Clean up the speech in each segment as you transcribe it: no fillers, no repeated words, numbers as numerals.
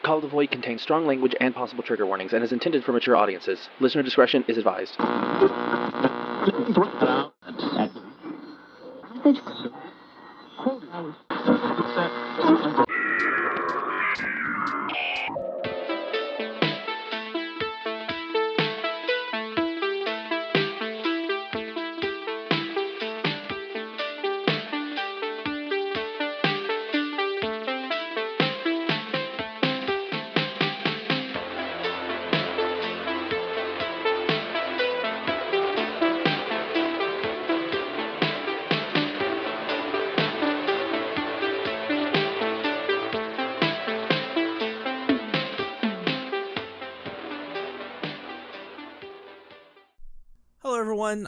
Call of the Void contains strong language and possible trigger warnings and is intended for mature audiences. Listener discretion is advised.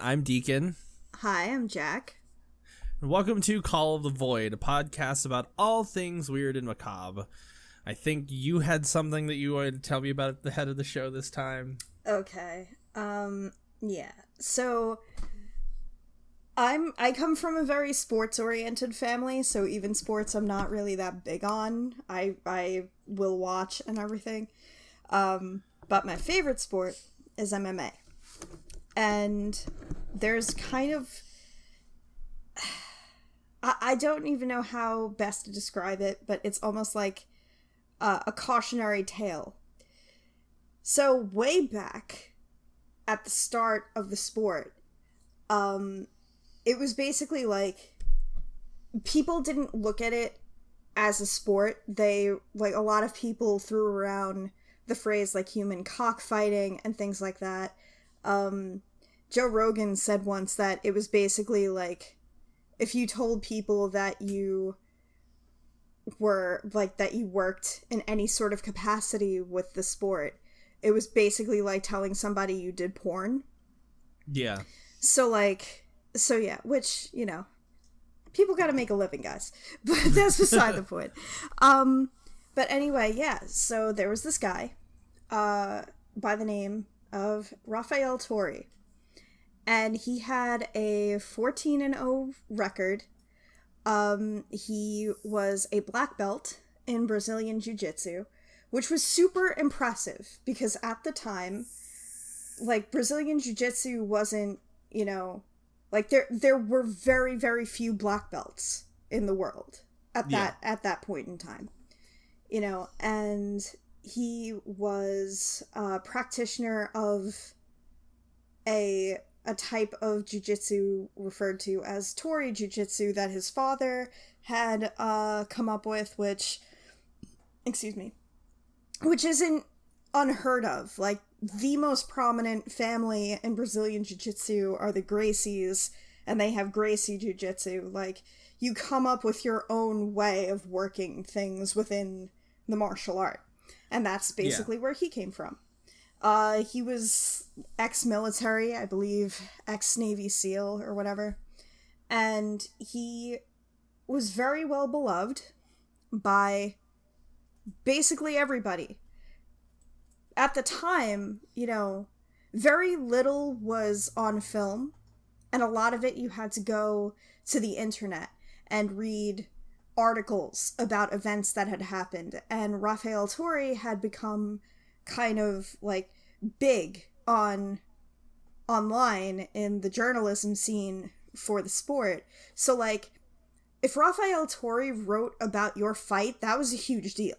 I'm Daekon. Hi, I'm Jack. And welcome to Call of the Void, a podcast about all things weird and macabre. I think you had something that you wanted to tell me about at the head of the show this time. Okay. Yeah. So I come from a very sports-oriented family, so even sports I'm not really that big on. I will watch and everything. But my favorite sport is MMA. And there's kind of... I don't even know how best to describe it, but it's almost like a cautionary tale. So way back at the start of the sport, it was basically like people didn't look at it as a sport. They, like, a lot of people threw around the phrase like human cockfighting and things like that. Joe Rogan said once that it was basically like if you told people that you were like that you worked in any sort of capacity with the sport, it was basically like telling somebody you did porn. Yeah. So yeah, which, you know, people gotta make a living, guys. But that's beside the point. But anyway, yeah, so there was this guy by the name of Rafael Torre. And he had a 14-0 record. He was a black belt in Brazilian Jiu-Jitsu, which was super impressive because at the time, like, Brazilian Jiu-Jitsu wasn't, you know, like there were very, very few black belts in the world at that point in time, you know, and he was a practitioner of a type of jiu-jitsu referred to as Tori jiu-jitsu that his father had come up with, which isn't unheard of. Like, the most prominent family in Brazilian jiu-jitsu are the Gracies, and they have Gracie jiu-jitsu. Like, you come up with your own way of working things within the martial art, and that's basically where he came from. He was ex-military, I believe, ex-Navy SEAL or whatever, and he was very well beloved by basically everybody. At the time, you know, very little was on film, and a lot of it you had to go to the internet and read articles about events that had happened, and Rafael Torre had become kind of like big online in the journalism scene for the sport. So like if Rafael Torre wrote about your fight, that was a huge deal.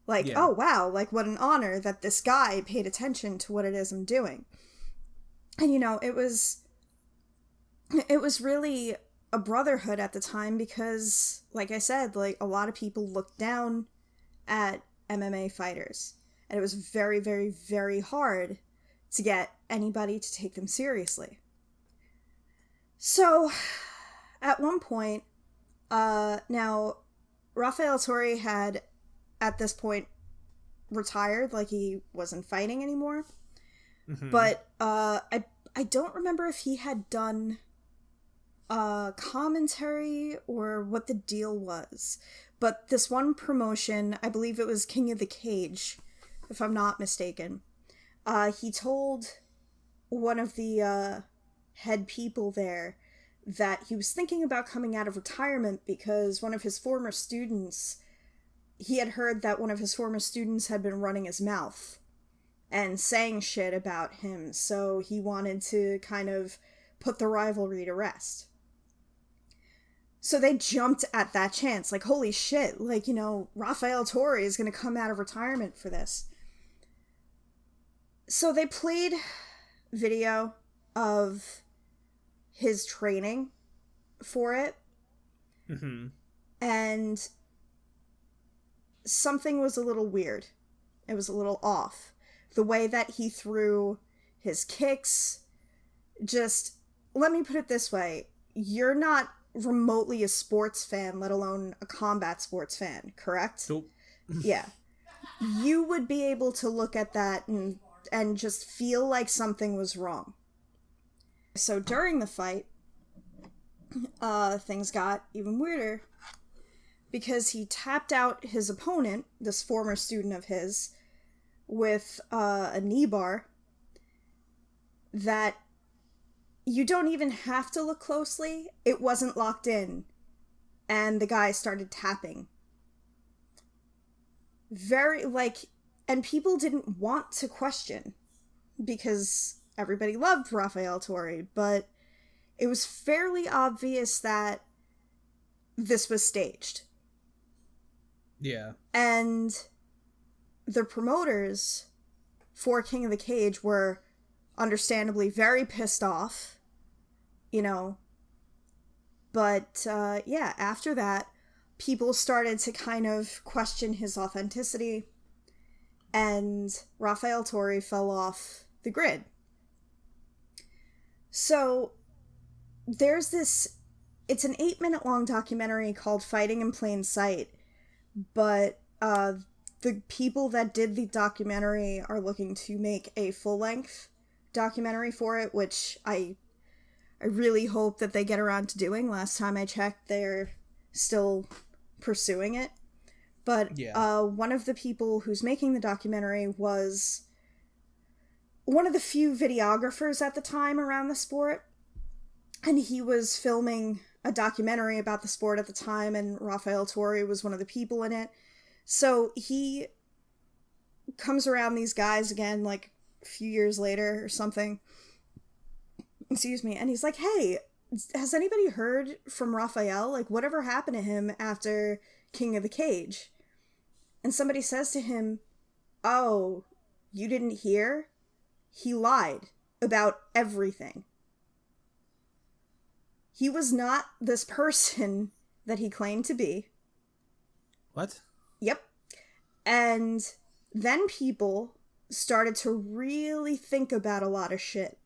Like, oh wow, like what an honor that this guy paid attention to what it is I'm doing. And you know, it was really a brotherhood at the time because, like I said, like a lot of people looked down at MMA fighters. And it was very, very, very hard to get anybody to take them seriously. So, at one point, now, Rafael Torre had, at this point, retired, like he wasn't fighting anymore. Mm-hmm. But, I don't remember if he had done commentary or what the deal was. But this one promotion, I believe it was King of the Cage, if I'm not mistaken, he told one of the head people there that he was thinking about coming out of retirement because one of his former students, he had heard that one of his former students had been running his mouth and saying shit about him, so he wanted to kind of put the rivalry to rest. So they jumped at that chance, like, holy shit, like, you know, Raphael Torre is going to come out of retirement for this. So they played video of his training for it. Mm-hmm. And something was a little weird. It was a little off. The way that he threw his kicks, just, let me put it this way. You're not remotely a sports fan, let alone a combat sports fan, correct? Nope. Yeah. You would be able to look at that and just feel like something was wrong. So during the fight, things got even weirder, because he tapped out his opponent, this former student of his, with a knee bar that you don't even have to look closely. It wasn't locked in, and the guy started tapping. Very, like, and people didn't want to question, because everybody loved Raphael Torre, but it was fairly obvious that this was staged. Yeah. And the promoters for King of the Cage were understandably very pissed off, you know. But, yeah, after that, people started to kind of question his authenticity, and Raphael Torre fell off the grid. So, there's this, it's an 8-minute long documentary called Fighting in Plain Sight, but the people that did the documentary are looking to make a full-length documentary for it, which I really hope that they get around to doing. Last time I checked, they're still pursuing it. But yeah. One of the people who's making the documentary was one of the few videographers at the time around the sport, and he was filming a documentary about the sport at the time, and Raphael Torre was one of the people in it. So he comes around these guys again, like, a few years later or something. Excuse me. And he's like, hey, has anybody heard from Raphael? Like, whatever happened to him after King of the Cage? And somebody says to him, oh, you didn't hear? He lied about everything. He was not this person that he claimed to be. What? Yep. And then people started to really think about a lot of shit.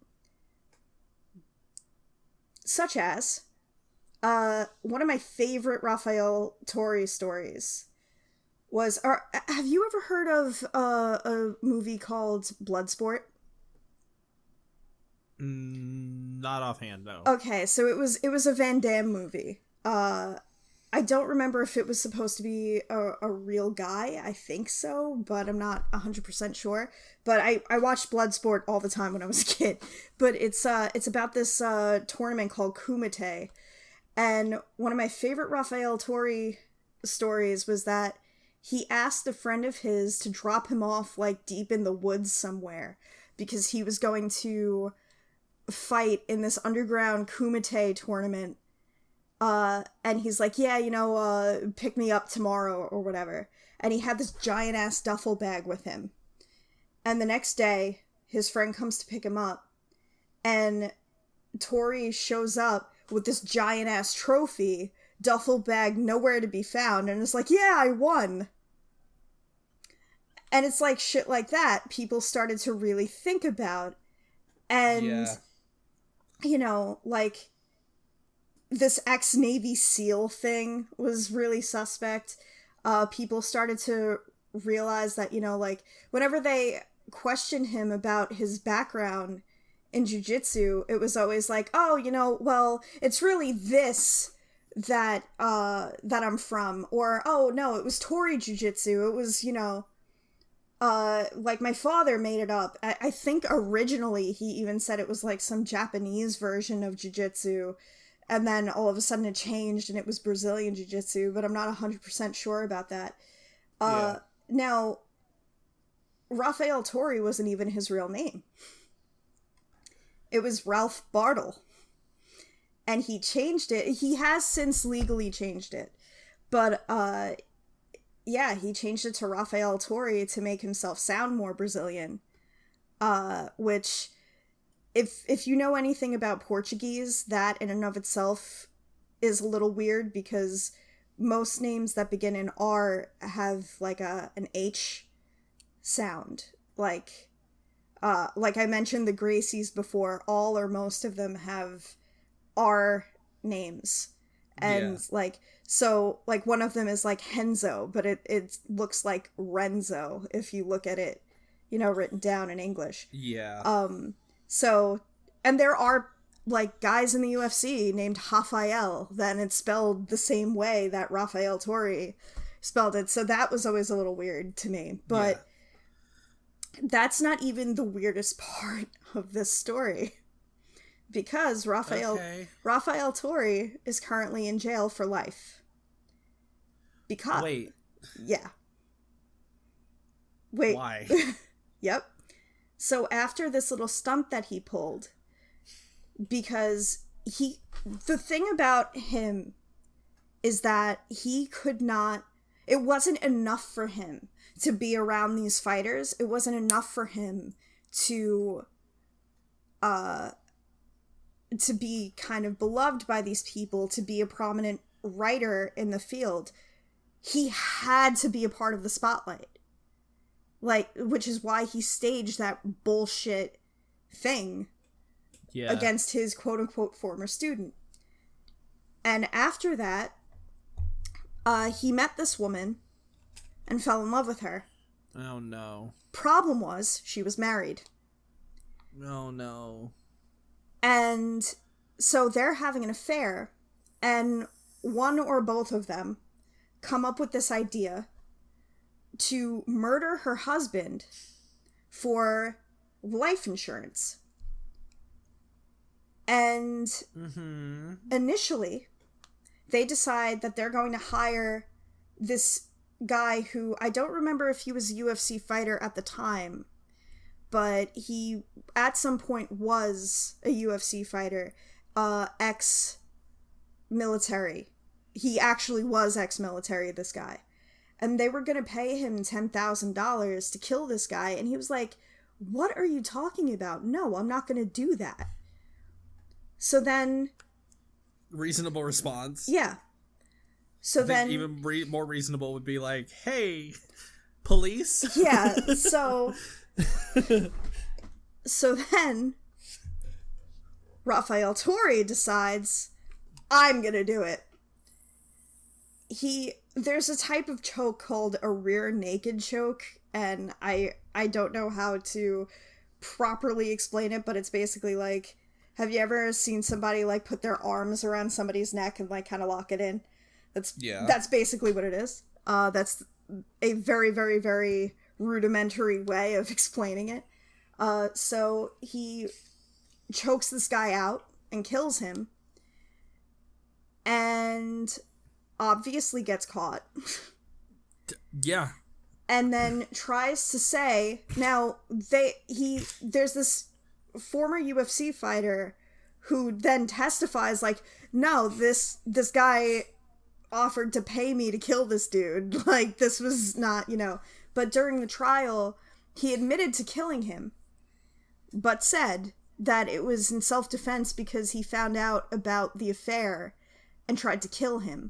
Such as, one of my favorite Raphael Torre stories was, have you ever heard of a movie called Bloodsport? Not offhand, no. Okay, so it was a Van Damme movie. I don't remember if it was supposed to be a real guy. I think so, but I'm not 100% sure. But I watched Bloodsport all the time when I was a kid. But it's about this tournament called Kumite. And one of my favorite Raphael Torre stories was that he asked a friend of his to drop him off, like, deep in the woods somewhere, because he was going to fight in this underground Kumite tournament. And he's like, yeah, you know, pick me up tomorrow or whatever. And he had this giant ass duffel bag with him. And the next day, his friend comes to pick him up, and Tori shows up with this giant ass trophy, duffel bag nowhere to be found, and it's like, yeah, I won. And it's like shit like that people started to really think about. And, yeah. You know, like, this ex-Navy SEAL thing was really suspect. People started to realize that, you know, like, whenever they questioned him about his background in jiu-jitsu, it was always like, oh, you know, well, it's really this that I'm from. Or, oh, no, it was Tori jiu-jitsu. It was, you know, like, my father made it up. I think originally he even said it was, like, some Japanese version of jiu-jitsu, and then all of a sudden it changed and it was Brazilian jiu-jitsu, but I'm not 100% sure about that. Now, Raphael Tori wasn't even his real name. It was Ralph Bartle. And he changed it. He has since legally changed it. But, yeah, he changed it to Raphael Tori to make himself sound more Brazilian. Which, if you know anything about Portuguese, that in and of itself is a little weird because most names that begin in R have, like, an H sound. Like I mentioned the Gracies before, all or most of them have R names. And, so, one of them is, Henzo, but it looks like Renzo if you look at it, written down in English. Yeah. And there are, guys in the UFC named Rafael, then it's spelled the same way that Raphael Tori spelled it, so that was always a little weird to me. But that's not even the weirdest part of this story. Because Raphael Tori is currently in jail for life. Because... Wait. Yeah. Wait. Why? Yep. So after this little stunt that he pulled, because the thing about him is that he could not, it wasn't enough for him to be around these fighters. It wasn't enough for him to be kind of beloved by these people, to be a prominent writer in the field. He had to be a part of the spotlight. Which is why he staged that bullshit thing against his quote-unquote former student. And after that, he met this woman and fell in love with her. Oh, no. Problem was, she was married. Oh, no. And so they're having an affair, and one or both of them come up with this idea to murder her husband for life insurance. And initially, they decide that they're going to hire this guy who, I don't remember if he was a UFC fighter at the time, but he at some point was a UFC fighter, ex-military. He actually was ex-military, this guy. And they were going to pay him $10,000 to kill this guy. And he was like, what are you talking about? No, I'm not going to do that. So then... Reasonable response. Yeah. So then... Even more reasonable would be like, hey, police? Yeah, so... So then... Raphael Tori decides, I'm going to do it. There's a type of choke called a rear naked choke, and I don't know how to properly explain it, but it's basically like, have you ever seen somebody put their arms around somebody's neck and kind of lock it in? That's basically what it is. That's a very, very, very rudimentary way of explaining it. So he chokes this guy out and kills him, and obviously gets caught. Yeah. And then tries to say, now there's this former UFC fighter who then testifies no, this guy offered to pay me to kill this dude. This was not, but during the trial, he admitted to killing him, but said that it was in self-defense because he found out about the affair and tried to kill him.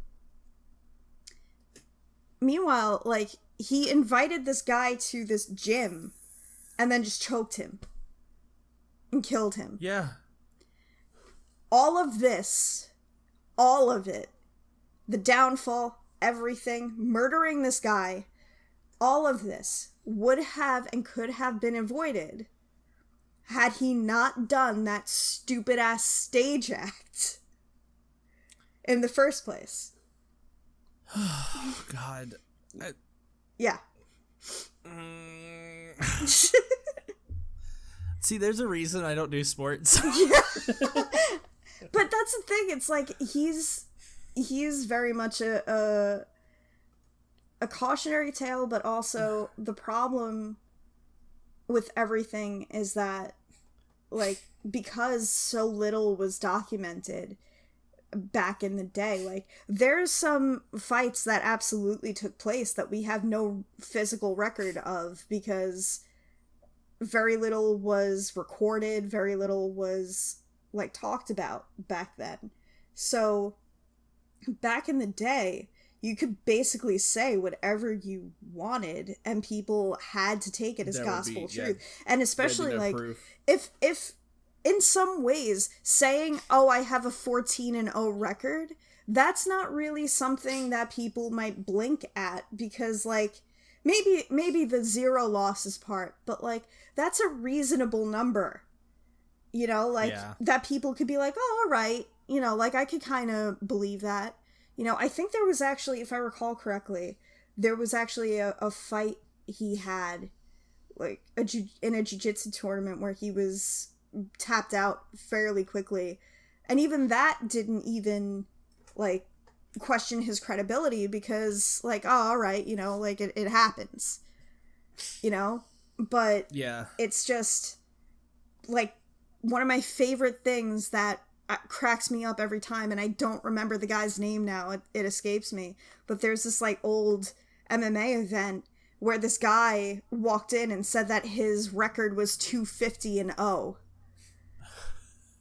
Meanwhile, he invited this guy to this gym and then just choked him and killed him. Yeah. All of it, the downfall, everything, murdering this guy, all of this would have and could have been avoided had he not done that stupid-ass stage act in the first place. Oh, God. Yeah. See, there's a reason I don't do sports. Yeah. But that's the thing. It's he's very much a a cautionary tale, but also the problem with everything is that, like, because so little was documented back in the day, like, there's some fights that absolutely took place that we have no physical record of because very little was recorded, very little was, like, talked about back then. So back in the day, you could basically say whatever you wanted and people had to take it as gospel truth. And especially, like, proof. if in some ways saying, oh, I have a 14-0 record, that's not really something that people might blink at because, like, maybe the 0 losses part, but, like, that's a reasonable number, you know, like, that people could be like, oh, all right, you know, like, I could kind of believe that. You know, I think there was actually, if I recall correctly, there was actually a fight he had, like, in a jiu-jitsu tournament where he was tapped out fairly quickly. And even that didn't even, like, question his credibility because, like, oh, all right, you know, like, it happens. You know? But it's just, like, one of my favorite things that cracks me up every time, and I don't remember the guy's name now, it escapes me, but there's this, like, old MMA event where this guy walked in and said that his record was 250-0.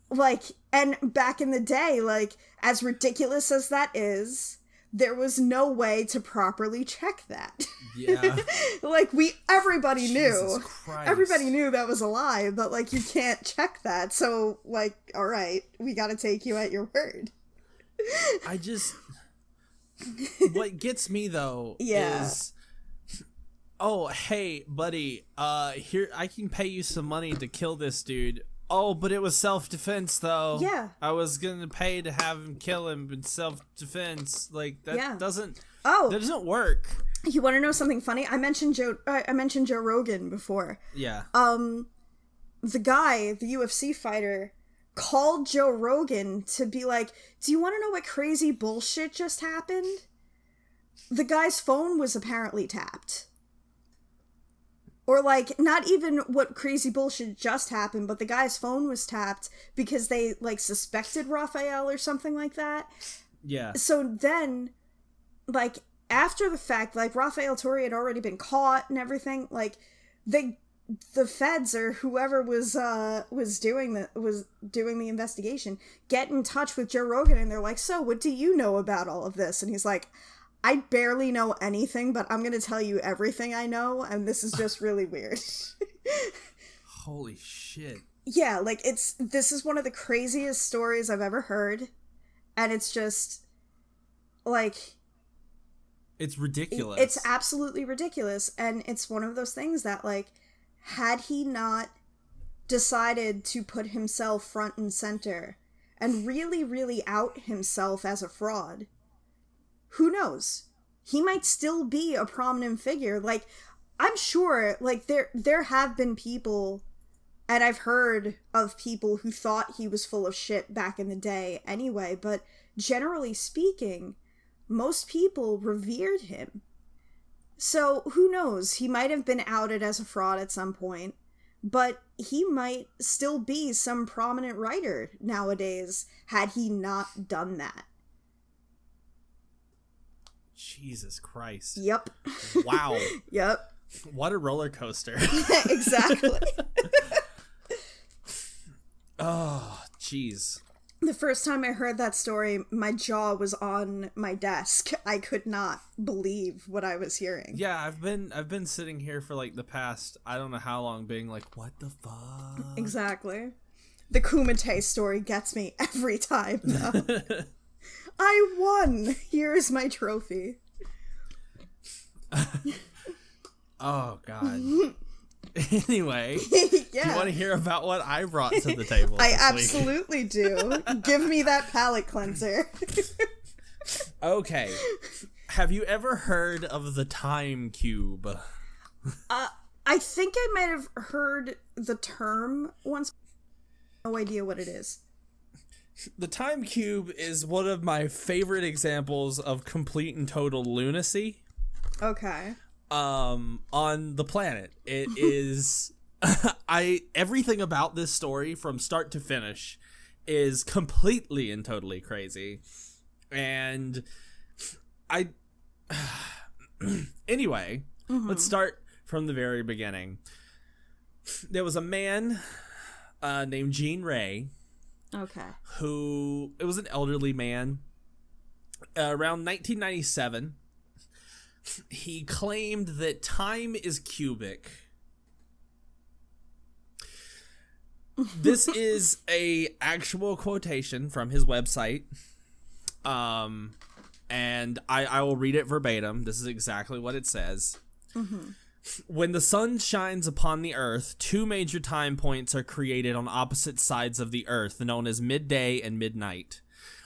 Like, and back in the day, like, as ridiculous as that is, there was no way to properly check that. Yeah. Like, everybody Jesus knew. Christ. Everybody knew that was a lie, but, like, you can't check that. So, like, all right, we gotta take you at your word. What gets me, though, is, oh, hey, buddy, here, I can pay you some money to kill this dude. Oh, but it was self-defense, though. Yeah. I was gonna pay to have him kill him in self-defense. Like, that doesn't work. You want to know something funny? I mentioned Joe Rogan before. Yeah. The guy, the UFC fighter, called Joe Rogan to be like, do you want to know what crazy bullshit just happened? The guy's phone was apparently tapped. Or, like, not even what crazy bullshit just happened, but the guy's phone was tapped because they, like, suspected Raphael or something like that. Yeah. So then, like, after the fact, like, Raphael Torre had already been caught and everything, like, the feds or whoever was doing the investigation get in touch with Joe Rogan and they're like, so what do you know about all of this? And he's like, I barely know anything, but I'm gonna tell you everything I know, and this is just really weird. Holy shit. Yeah, like, this is one of the craziest stories I've ever heard, and it's just, like... It's ridiculous. It's absolutely ridiculous, and it's one of those things that, like, had he not decided to put himself front and center, and really, really out himself as a fraud... Who knows? He might still be a prominent figure. Like, I'm sure, like, there have been people, and I've heard of people who thought he was full of shit back in the day anyway, but generally speaking, most people revered him. So, who knows? He might have been outed as a fraud at some point, but he might still be some prominent writer nowadays had he not done that. Jesus Christ. Yep. Wow. Yep. What a roller coaster. Exactly. Oh, jeez. The first time I heard that story, my jaw was on my desk. I could not believe what I was hearing. Yeah, I've been sitting here for, like, the past, I don't know how long, being like, what the fuck? Exactly. The Kumite story gets me every time, though. I won! Here's my trophy. Oh, God. Anyway, yeah. Do you want to hear about what I brought to the table I this absolutely week? do. Give me that palate cleanser. Okay. Have you ever heard of the time cube? I think I might have heard the term once. No idea what it is. The time cube is one of my favorite examples of complete and total lunacy. Okay. On the planet. It is everything about this story from start to finish is completely and totally crazy. And anyway, let's start from the very beginning. There was a man named Gene Ray. Okay. Who, it was an elderly man. Around 1997, he claimed that time is cubic. This is a actual quotation from his website. And I will read it verbatim. This is exactly what it says. When the sun shines upon the earth, two major time points are created on opposite sides of the earth, known as midday and midnight.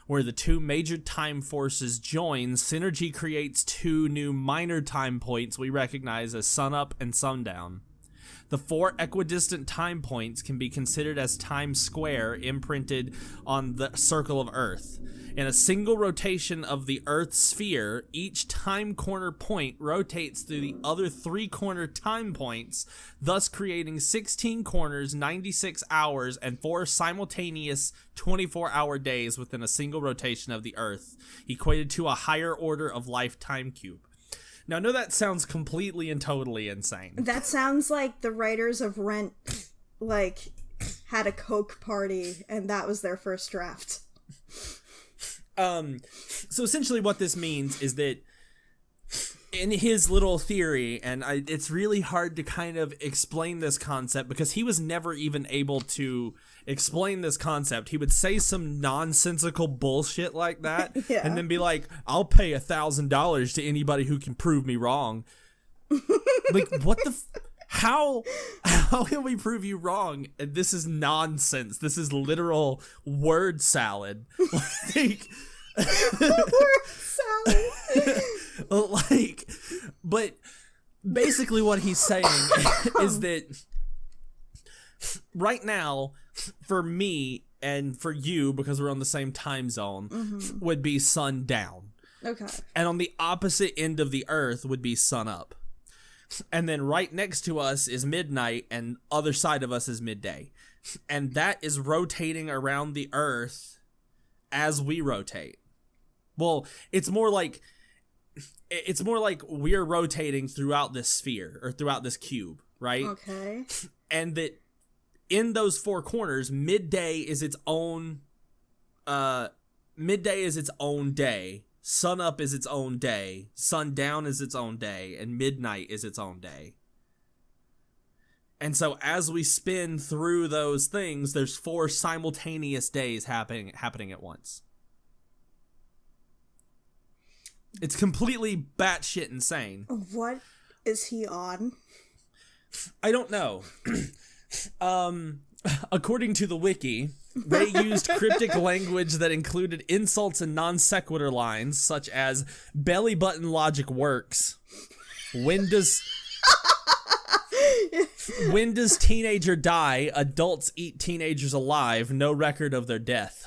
Where the two major time forces join, synergy creates two new minor time points we recognize as sunup and sundown. The four equidistant time points can be considered as time square imprinted on the circle of Earth. In a single rotation of the Earth's sphere, each time corner point rotates through the other three corner time points, thus creating 16 corners, 96 hours, and 4 simultaneous 24-hour days within a single rotation of the Earth, equated to a higher order of life time cube. Now, I know that sounds completely and totally insane. That sounds like the writers of Rent, had a Coke party, and that was their first draft. So essentially what this means is that in his little theory, and it's really hard to kind of explain this concept because he was never even able to explain this concept. He would say some nonsensical bullshit like that and then be like, I'll pay $1,000 to anybody who can prove me wrong. Like, what the... How can we prove you wrong? This is nonsense. This is literal word salad. Like... Word salad. But basically what he's saying is that right now, for me and for you, because we're on the same time zone, would be sundown. Okay. And on the opposite end of the earth would be sun up. And then right next to us is midnight, and other side of us is midday. And that is rotating around the earth as we rotate. Well, it's more like we're rotating throughout this sphere, or throughout this cube, right? Okay. And that in those four corners, midday is its own day, sun up is its own day, sundown is its own day, and midnight is its own day. And so as we spin through those things, there's 4 simultaneous days happening at once. It's completely batshit insane. What is he on? I don't know. According to the wiki, Ray used cryptic language that included insults and non sequitur lines such as belly button logic works. When does teenager die? Adults eat teenagers alive. No record of their death.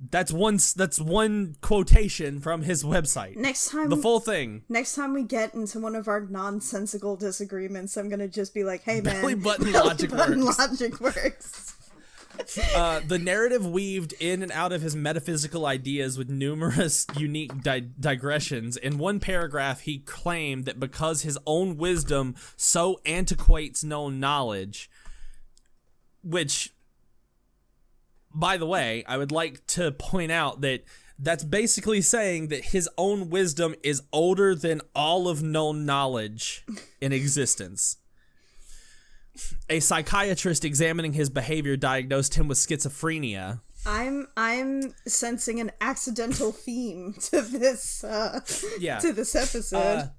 That's one quotation from his website. Next time, the full thing. Next time we get into one of our nonsensical disagreements, I'm gonna just be like, "Hey, man, belly button logic works." Logic works. The narrative weaved in and out of his metaphysical ideas with numerous unique digressions. In one paragraph, he claimed that because his own wisdom so antiquates known knowledge, which, by the way, I would like to point out that that's basically saying that his own wisdom is older than all of known knowledge in existence. A psychiatrist examining his behavior diagnosed him with schizophrenia. I'm sensing an accidental theme to this to this episode.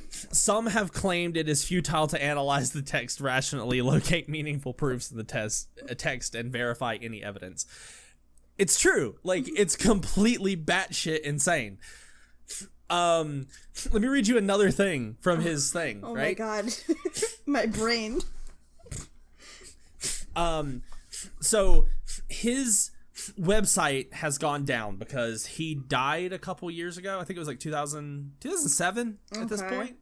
Some have claimed it is futile to analyze the text rationally, locate meaningful proofs of the text, and verify any evidence. It's true. Like, it's completely batshit insane. Let me read you another thing from his thing, oh right? My god. My brain. So his website has gone down because he died a couple years ago. I think it was like 2007 at this point.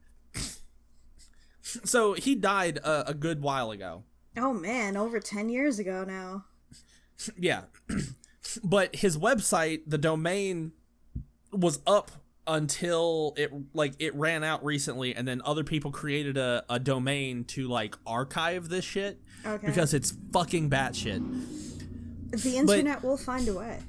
So he died a good while ago. Oh man, over 10 years ago now. Yeah. But his website, the domain, was up until it ran out recently, and then other people created a domain to like archive this shit because it's fucking batshit. The internet will find a way.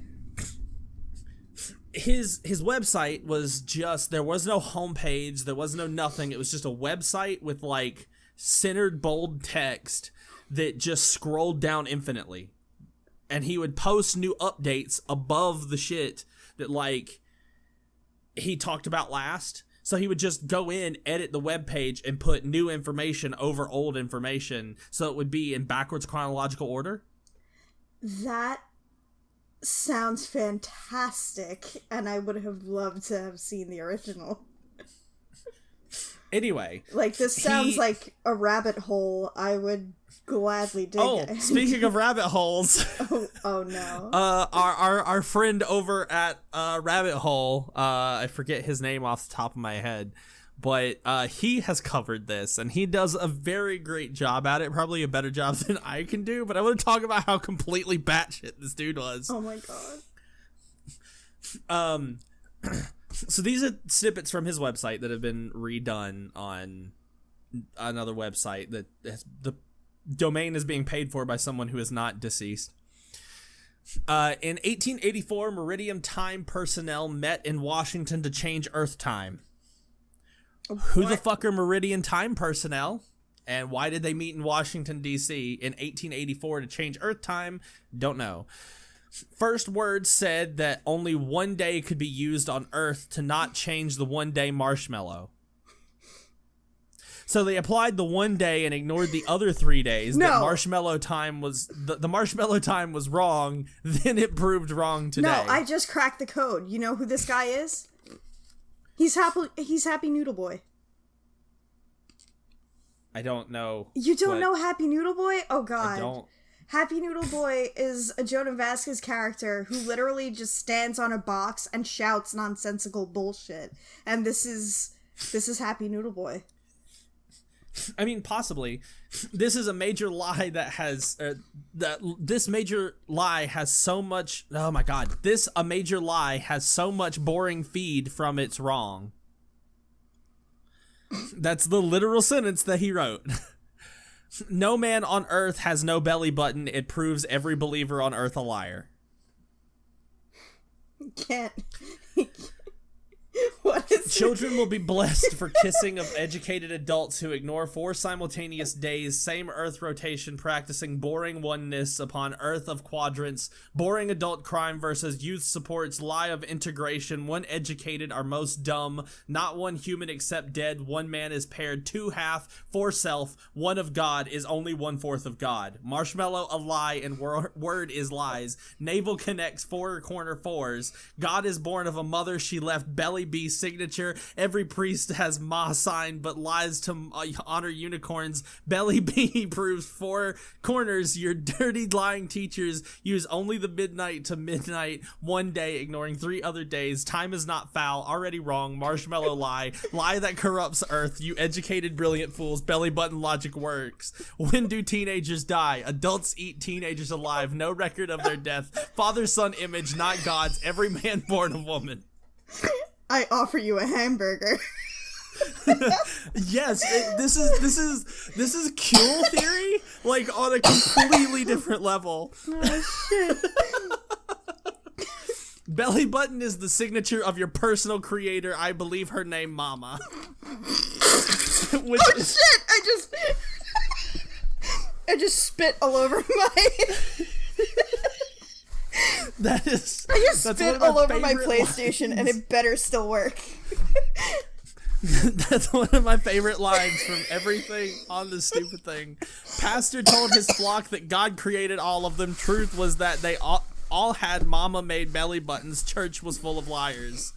His website was just, there was no homepage, there was no nothing. It was just a website with like centered bold text that just scrolled down infinitely. And he would post new updates above the shit that like he talked about last. So he would just go in, edit the web page, and put new information over old information so it would be in backwards chronological order. That sounds fantastic, and I would have loved to have seen the original. Anyway. Like, this sounds like a rabbit hole I would gladly dig it. Speaking of rabbit holes. Oh no. Our friend over at Rabbit Hole, I forget his name off the top of my head, but he has covered this, and he does a very great job at it, probably a better job than I can do, but I want to talk about how completely batshit this dude was. Oh my god. So these are snippets from his website that have been redone on another website that has, the domain is being paid for by someone who is not deceased. In 1884, Meridian Time personnel met in Washington to change Earth time. What? Who the fuck are Meridian Time personnel? And why did they meet in Washington, D.C. in 1884 to change Earth time? Don't know. First word said that only one day could be used on Earth to not change the one-day marshmallow. So they applied the 1 day and ignored the other 3 days. No. That marshmallow time was the marshmallow time was wrong. Then it proved wrong today. No, I just cracked the code. You know who this guy is? He's Happy Noodle Boy. I don't know. You don't know Happy Noodle Boy? Oh god. I don't. Happy Noodle Boy is a Jonah Vasquez character who literally just stands on a box and shouts nonsensical bullshit. And this is Happy Noodle Boy. I mean, possibly. This is a major lie that has this major lie has so much. Oh my god! A major lie has so much boring feed from its wrong. That's the literal sentence that he wrote. No man on Earth has no belly button. It proves every believer on Earth a liar. Can't. What is Children will be blessed for kissing of educated adults who ignore 4 simultaneous days, same Earth rotation, practicing boring oneness upon Earth of quadrants, boring adult crime versus youth supports, lie of integration, 1 educated are most dumb, not 1 human except dead, 1 man is paired, 2 half, 4 self, 1 of God is only 1/4 of God. Marshmallow a lie and word is lies. Navel connects 4 corner 4s. God is born of a mother she left belly B signature. Every priest has Ma sign but lies to honor unicorns. Belly B proves 4 corners. Your dirty lying teachers use only the midnight to midnight 1 day, ignoring 3 other days. Time is not foul. Already wrong. Marshmallow lie. Lie that corrupts Earth. You educated brilliant fools. Belly button logic works. When do teenagers die? Adults eat teenagers alive. No record of their death. Father-son image, not God's. Every man born a woman. I offer you a hamburger. Yes, this is Kuehl theory, like on a completely different level. Oh shit. Belly button is the signature of your personal creator. I believe her name Mama. Oh shit! I just spit all over my. I just spit all over my PlayStation, and it better still work. That's one of my favorite lines from everything on this stupid thing. Pastor told his flock that God created all of them. Truth was that they all had mama-made belly buttons. Church was full of liars.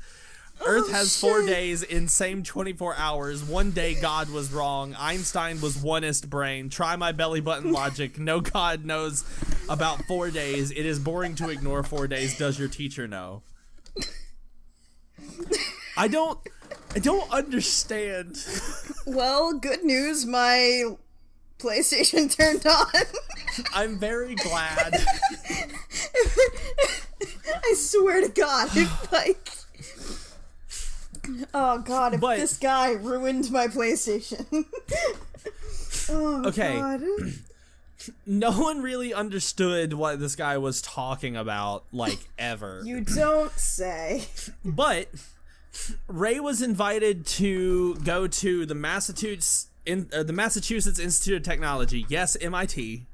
Earth has 4 days in same 24 hours. One day God was wrong. Einstein was oneist brain. Try my belly button logic. No God knows about 4 days. It is boring to ignore 4 days. Does your teacher know? I don't understand. Well, good news. My PlayStation turned on. I'm very glad. I swear to God, if like, oh God, if this guy ruined my PlayStation. Oh, okay. God. No one really understood what this guy was talking about, like, ever. You don't say. But Ray was invited to go to the Massachusetts Institute of Technology, yes, MIT,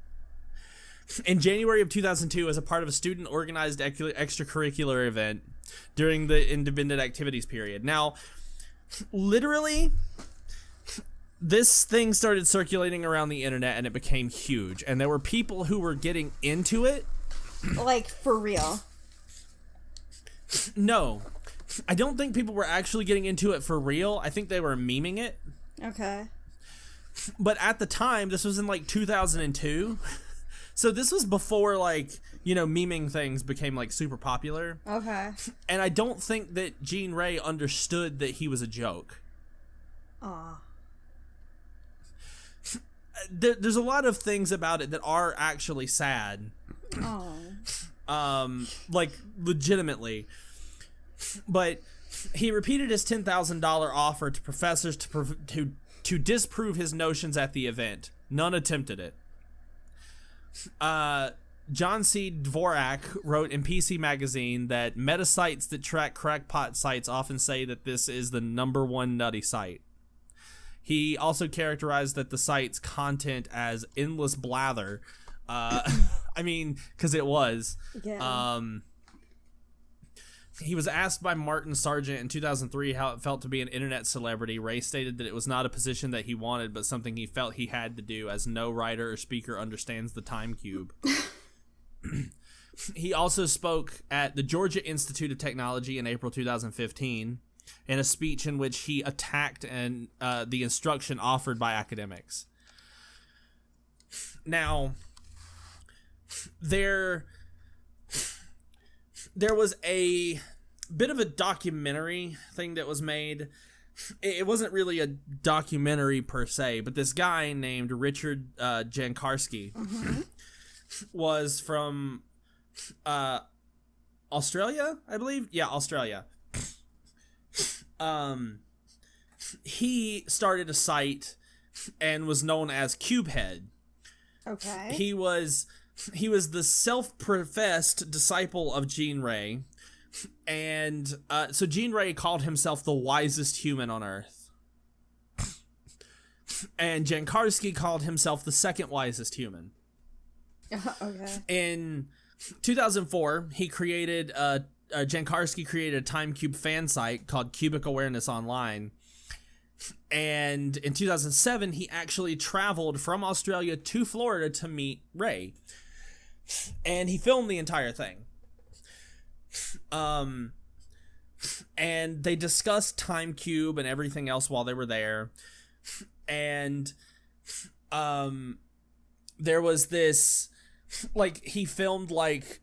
in January of 2002 as a part of a student-organized extracurricular event during the independent activities period. Now, literally, this thing started circulating around the internet and it became huge, and there were people who were getting into it. Like, for real? No. I don't think people were actually getting into it for real. I think they were memeing it. Okay. But at the time, this was in like 2002. So this was before, like, you know, memeing things became like super popular. Okay. And I don't think that Jean Ray understood that he was a joke. Aw. There's a lot of things about it that are actually sad. Oh. Like, legitimately. But he repeated his $10,000 offer to professors to disprove his notions at the event. None attempted it. John C. Dvorak wrote in PC Magazine that meta sites that track crackpot sites often say that this is the #1 nutty site. He also characterized that the site's content as endless blather. I mean, because it was. Yeah. He was asked by Martin Sargent in 2003 how it felt to be an internet celebrity. Ray stated that it was not a position that he wanted, but something he felt he had to do, as no writer or speaker understands the time cube. He also spoke at the Georgia Institute of Technology in April 2015 in a speech in which he attacked the instruction offered by academics. Now, there was a bit of a documentary thing that was made. It wasn't really a documentary per se, but this guy named Richard Jankarski was from Australia, I believe. Yeah, Australia. He started a site and was known as Cubehead. Okay. He was the self-professed disciple of Jean Ray, and so Jean Ray called himself the wisest human on Earth, and Jankarski called himself the second wisest human. Okay. In 2004, Jankarski created a Time Cube fan site called Cubic Awareness Online. And in 2007, he actually traveled from Australia to Florida to meet Ray. And he filmed the entire thing. And they discussed Time Cube and everything else while they were there. And there was this, like, he filmed, like,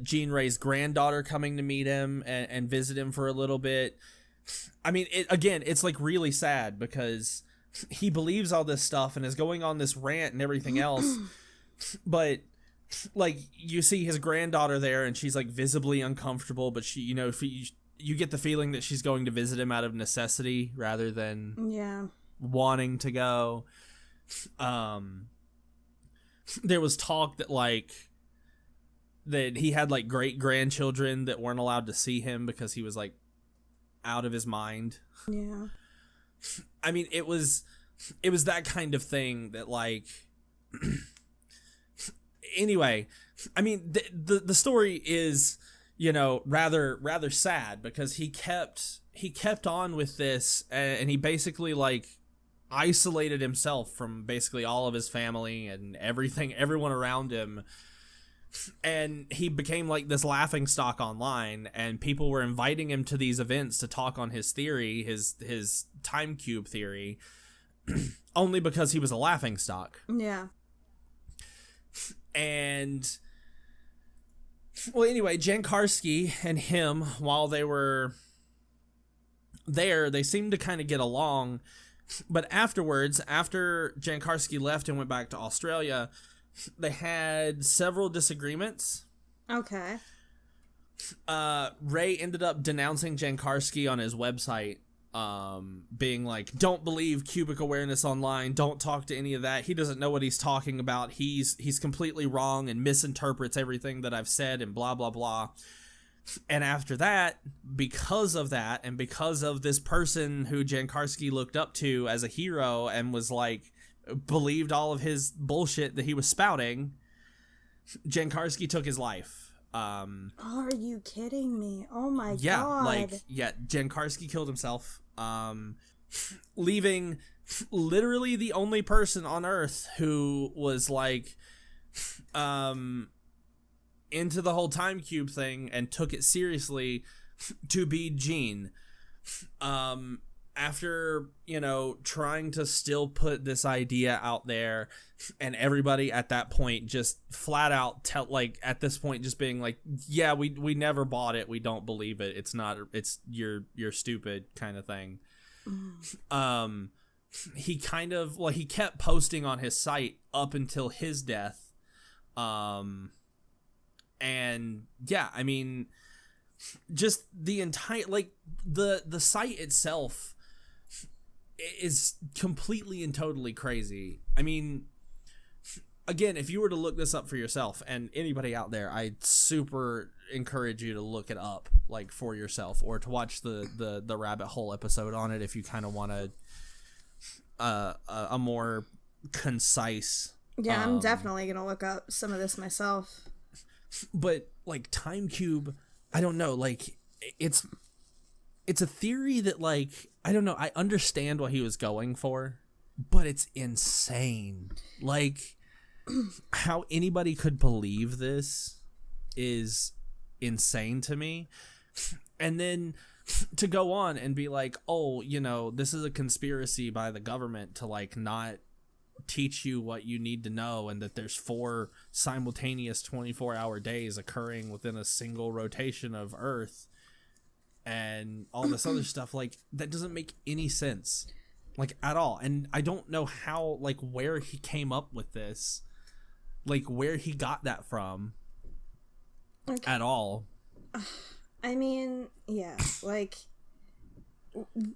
Jean Ray's granddaughter coming to meet him and visit him for a little bit. I mean, it's like really sad because he believes all this stuff and is going on this rant and everything else, but like you see his granddaughter there and she's like visibly uncomfortable, but she, you know, you get the feeling that she's going to visit him out of necessity rather than wanting to go. There was talk that he had like great grandchildren that weren't allowed to see him because he was like out of his mind. Yeah. I mean, it was that kind of thing that, like, anyway, I mean, the story is, you know, rather sad because he kept on with this and he basically like isolated himself from basically all of his family and everyone around him And he became like this laughing stock online, and people were inviting him to these events to talk on his theory, his time cube theory, only because he was a laughing stock. Yeah. And well, anyway, Jan Karski and him, while they were there, they seemed to kind of get along. But afterwards, after Jan Karski left and went back to Australia, they had several disagreements. Okay. Ray ended up denouncing Jan Karski on his website, being like, don't believe cubic awareness online, don't talk to any of that, he doesn't know what he's talking about, he's completely wrong and misinterprets everything that I've said and blah blah blah. And after that, because of that, and because of this person who Jan Karski looked up to as a hero and was like, believed all of his bullshit that he was spouting, Jan Karski took his life. Are you kidding me? Oh my God. Yeah, Jan Karski killed himself, leaving literally the only person on Earth who was like, into the whole time cube thing and took it seriously, to be Gene. After, trying to still put this idea out there, and everybody at that point just flat out at this point just being like, yeah, we never bought it, we don't believe it, you're stupid kind of thing. He kind of he kept posting on his site up until his death. And yeah, I mean, just the entire the site itself is completely and totally crazy. I mean, again, if you were to look this up for yourself, and anybody out there, I super encourage you to look it up for yourself, or to watch the rabbit hole episode on it if you kind of want a more concise. Yeah, I'm definitely gonna look up some of this myself. But time cube, I don't know, it's a theory that I don't know, I understand what he was going for, but it's insane. How anybody could believe this is insane to me. And then to go on and be like, oh, this is a conspiracy by the government to not teach you what you need to know, and that there's 4 simultaneous 24-hour days occurring within a single rotation of Earth, and all this other stuff, that doesn't make any sense at all. And I don't know how, where he came up with this, where he got that from at all. I mean, yeah,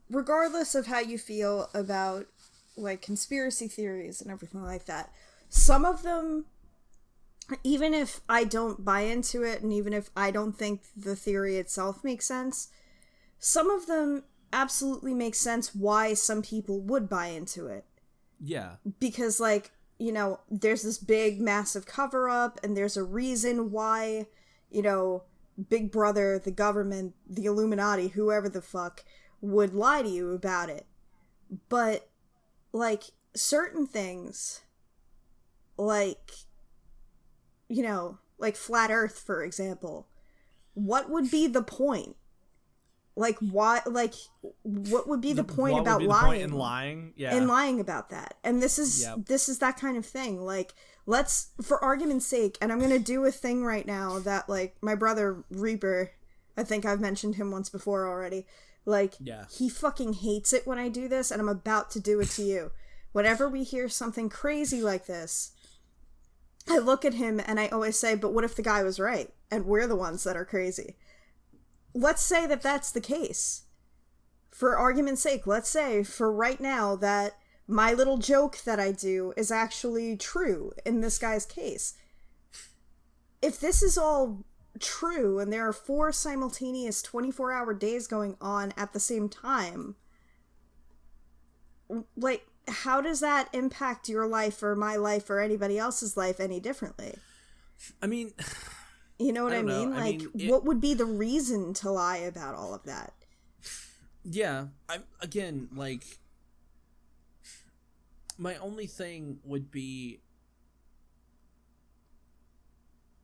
regardless of how you feel about conspiracy theories and everything like that, some of them, even if I don't buy into it, and even if I don't think the theory itself makes sense, some of them absolutely make sense why some people would buy into it. Yeah. Because, there's this big, massive cover-up, and there's a reason why, Big Brother, the government, the Illuminati, whoever the fuck, would lie to you about it. But certain things, flat Earth, for example, what would be the point? Why, what would be the point about lying? In lying? Yeah. In lying about that. And this is that kind of thing. Let's, for argument's sake, and I'm gonna do a thing right now that, my brother Reaper, I think I've mentioned him once before already, he fucking hates it when I do this, and I'm about to do it to you. Whenever we hear something crazy like this, I look at him and I always say, but what if the guy was right, and we're the ones that are crazy? Let's say that that's the case. For argument's sake, let's say, for right now, that my little joke that I do is actually true in this guy's case. If this is all true, and there are 4 simultaneous 24-hour days going on at the same time, how does that impact your life or my life or anybody else's life any differently? I mean, you know what I mean? What would be the reason to lie about all of that? Yeah, again, my only thing would be,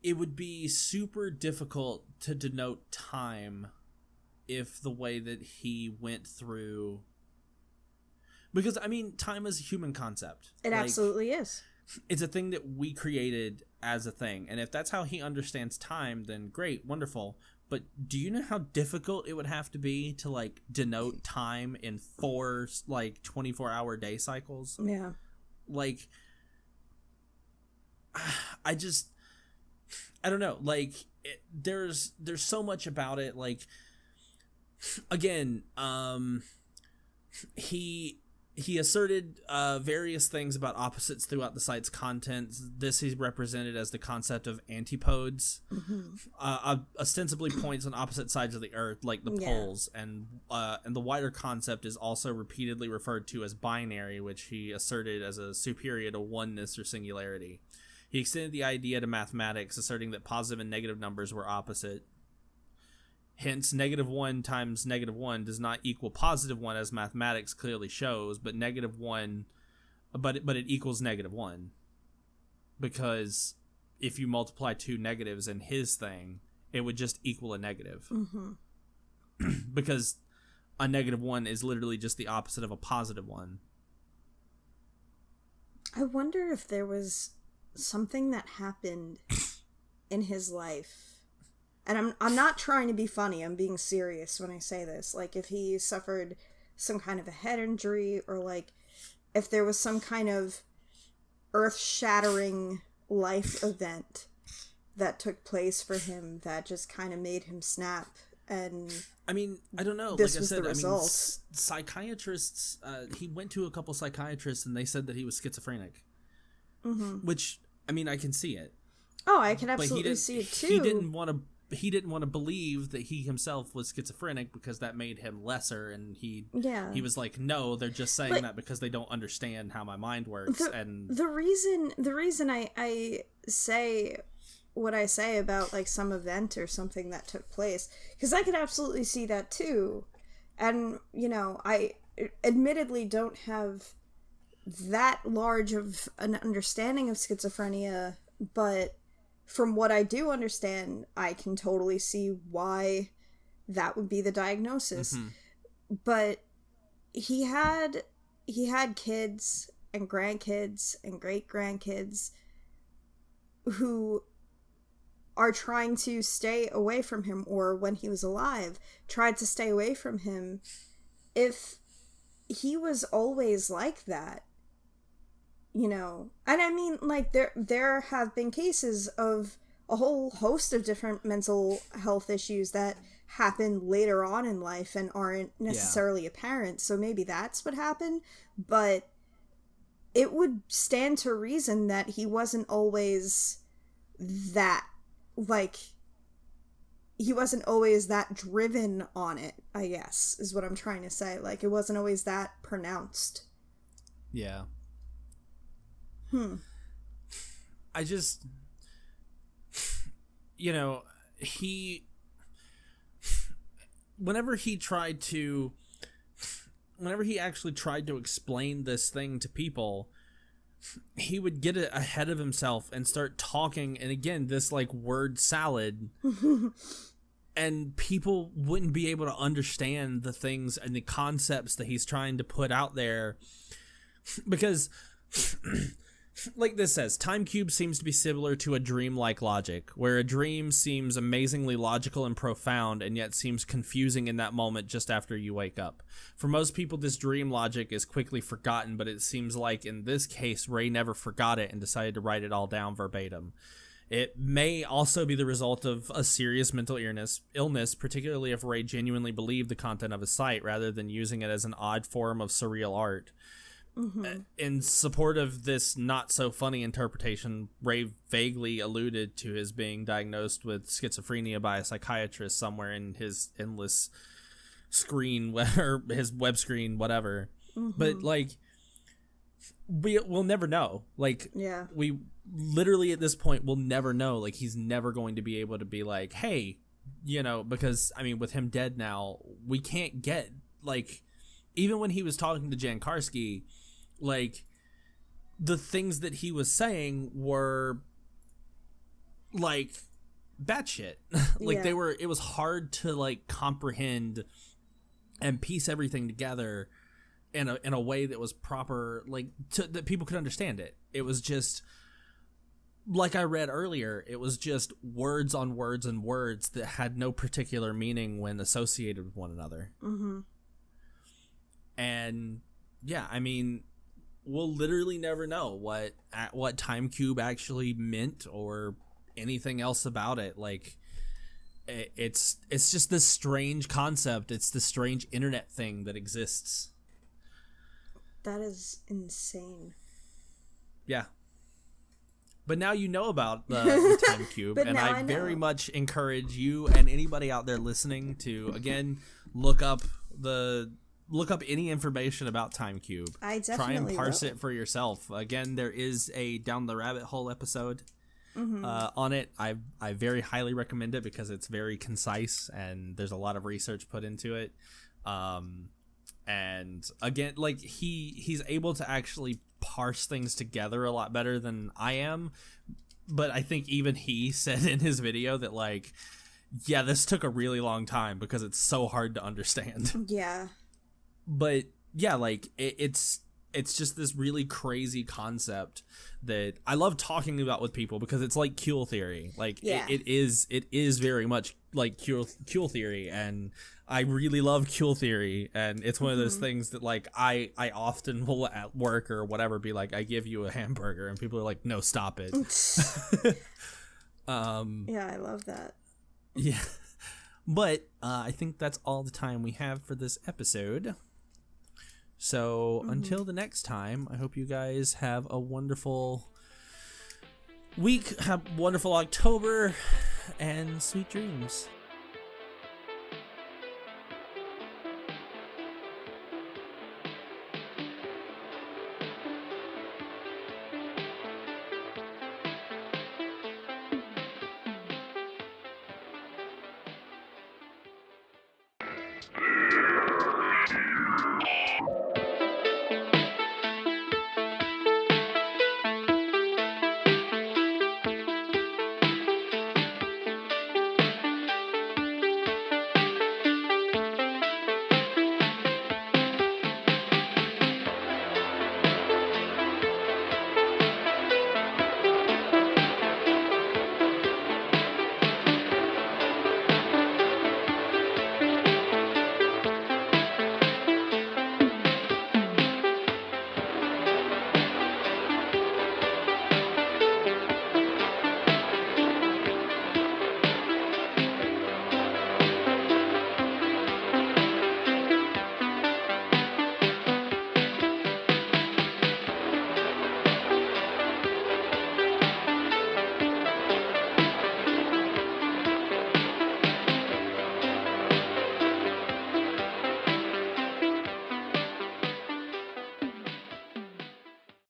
it would be super difficult to denote time if the way that he went through, because I mean, time is a human concept. It absolutely is. It's a thing that we created as a thing, and if that's how he understands time, then great, wonderful. But do you know how difficult it would have to be to like denote time in 4 like 24-hour day cycles? Yeah. Like, I don't know. Like, there's so much about it. Like, again, he asserted various things about opposites throughout the site's contents. This he represented as the concept of antipodes. Ostensibly points on opposite sides of the earth, like the poles, and the wider concept is also repeatedly referred to as binary, which he asserted as a superior to oneness or singularity. He extended the idea to mathematics, asserting that positive and negative numbers were opposite. Hence, -1 times -1 does not equal +1, as mathematics clearly shows, but -1, but it equals -1. Because if you multiply 2 negatives in his thing, it would just equal a negative. Because a -1 is literally just the opposite of a +1. I wonder if there was something that happened in his life, and I'm not trying to be funny, I'm being serious when I say this, like if he suffered some kind of a head injury, or like if there was some kind of earth-shattering life event that took place for him that just kind of made him snap. And I mean, I don't know. This like was I said, the result. Psychiatrists. He went to a couple psychiatrists, and they said that he was schizophrenic. Which, I mean, I can see it. Oh, I can absolutely see it too. He didn't want to believe that he himself was schizophrenic because that made him lesser, and he was like, no, they're just saying that because they don't understand how my mind works. The reason I say what I say about like some event or something that took place, because I could absolutely see that too. And you know, I admittedly don't have that large of an understanding of schizophrenia, but from what I do understand, I can totally see why that would be the diagnosis. But he had kids and grandkids and great grandkids who are trying to stay away from him, or when he was alive tried to stay away from him. If he was always like that, you know, and I mean, like, there have been cases of a whole host of different mental health issues that happen later on in life and aren't necessarily apparent, so maybe that's what happened, but it would stand to reason that he wasn't always that, like, he wasn't always that driven on it, I guess, is what I'm trying to say. Like, it wasn't always that pronounced. Yeah. I just, you know, whenever he actually tried to explain this thing to people, he would get ahead of himself and start talking, and again, this like word salad, and people wouldn't be able to understand the things and the concepts that he's trying to put out there, because like this says, Time Cube seems to be similar to a dream-like logic, where a dream seems amazingly logical and profound, and yet seems confusing in that moment just after you wake up. For most people, this dream logic is quickly forgotten, but it seems like in this case, Ray never forgot it and decided to write it all down verbatim. It may also be the result of a serious mental illness, particularly if Ray genuinely believed the content of his site, rather than using it as an odd form of surreal art. In support of this not-so-funny interpretation, Ray vaguely alluded to his being diagnosed with schizophrenia by a psychiatrist somewhere in his endless screen, or his web screen, whatever. But, like, we'll never know. Like, we literally, at this point, will never know. Like, he's never going to be able to be like, hey, you know, because, I mean, with him dead now, we can't get, like, even when he was talking to Jan Karski, like, the things that he was saying were like batshit. Like it was hard to like comprehend and piece everything together in a way that was proper, like that people could understand it. It was just like I read earlier, it was just words on words and words that had no particular meaning when associated with one another. Mm-hmm. And yeah, I mean, we'll literally never know what Time Cube actually meant or anything else about it. Like, it's just this strange concept. It's this strange internet thing that exists. That is insane. Yeah. But now you know about the Time Cube, and I very much encourage you and anybody out there listening to, again, look up any information about Time Cube. I definitely try and parse will. it for yourself. Again, there is a Down the Rabbit Hole episode on it. I very highly recommend it because it's very concise and there's a lot of research put into it. And again, like he's able to actually parse things together a lot better than I am. But I think even he said in his video that, like, yeah, this took a really long time because it's so hard to understand. Yeah. But yeah, like it's just this really crazy concept that I love talking about with people because it's like Kuehl theory. Like it is very much like Kuehl theory, and I really love Kuehl theory, and it's one of those things that, like, I often will at work or whatever be like, I give you a hamburger, and people are like, no, stop it. Yeah, I love that. Yeah. But I think that's all the time we have for this episode. So until the next time, I hope you guys have a wonderful week, have wonderful October, and sweet dreams.